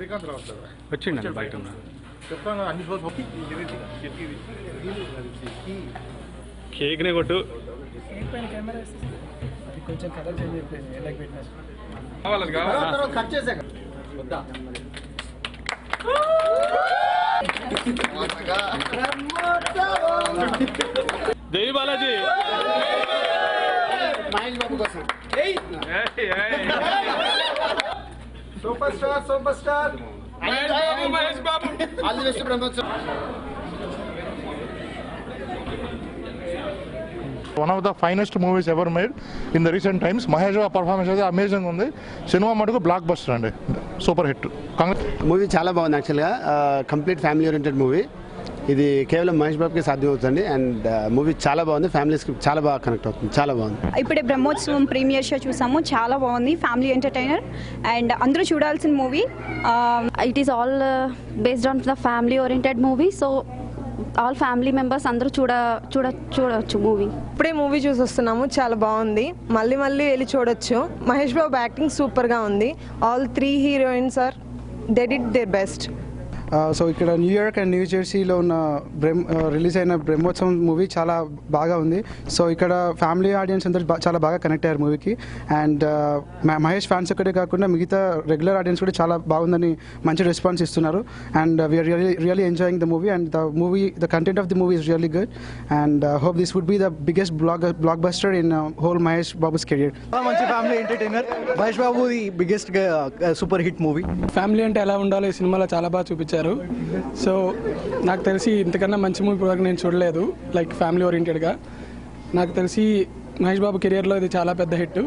శ్రీకాంత్ రావట్లేదు వచ్చిండి బయట ఉన్నారు చెప్తాను అన్ని షోస్ కేక్నే కొట్టు కొంచెం కలర్ చేంజ్ అయిపోయింది లైక్ ఫిట్నెస్ కట్ చేసాక జై బాలాజీ మహేష్ బాబు కోసం super star Mahesh Babu all the best Brahmotsavam. One of the finest movies ever made in the recent times. Mahesh Babu performance అయితే అమేజింగ్ ఉంది. సినిమా మటుకు బ్లాక్ బస్టర్ అండి, సూపర్ హిట్. మూవీ చాలా బాగుంది. యాక్చువల్గా కంప్లీట్ ఫ్యామిలీ ఓరియంటెడ్ మూవీ. ఇది కేవలం మహేష్ బాబుకి సాధ్యం అవుతుంది. అండ్ మూవీ చాలా బాగుంది, ఫ్యామిలీస్కి చాలా బాగా కనెక్ట్ అవుతుంది, చాలా బాగుంది. ఇప్పుడే బ్రహ్మోత్సవం ప్రీమియర్ షో చూసాము, చాలా బాగుంది, ఫ్యామిలీ ఎంటర్టైనర్ అండ్ అందరూ చూడాల్సిన movie. It is all based on the family oriented movie, so all family members అందరూ చూడవచ్చు మూవీ. ఇప్పుడే మూవీ చూసి వస్తున్నాము, చాలా బాగుంది, మళ్ళీ వెళ్ళి చూడొచ్చు. మహేష్ బాబు యాక్టింగ్ సూపర్గా ఉంది. All 3 heroines are they did their best. So ఇక్కడ న్యూయార్క్ అండ్ న్యూ జెర్సీలో ఉన్న రిలీజ్ అయిన బ్రహ్మోత్సవం మూవీ చాలా బాగా ఉంది. సో ఇక్కడ ఫ్యామిలీ ఆడియన్స్ అందరూ చాలా బాగా కనెక్ట్ అయ్యారు మూవీకి. అండ్ మహేష్ ఫ్యాన్స్ ఒక్కటే కాకుండా మిగతా రెగ్యులర్ ఆడియన్స్ కూడా చాలా బాగుందని మంచి రెస్పాన్స్ ఇస్తున్నారు. And we are really enjoying the movie and the content of the movie is really good. And hope this would be the biggest blockbuster in whole Mahesh Babu's career. మంచి family entertainer Mahesh Babu the biggest super hit movie. Family అంటే ఎలా ఉండాలో ఈ సినిమాలో చాలా బాగా చూపించారు. So నాకు తెలిసి ఇంతకన్నా మంచి మూవీ వరకు నేను చూడలేదు, లైక్ ఫ్యామిలీ ఓరియంటెడ్గా. నాకు తెలిసి మహేష్ బాబు కెరియర్లో ఇది చాలా పెద్ద హిట్.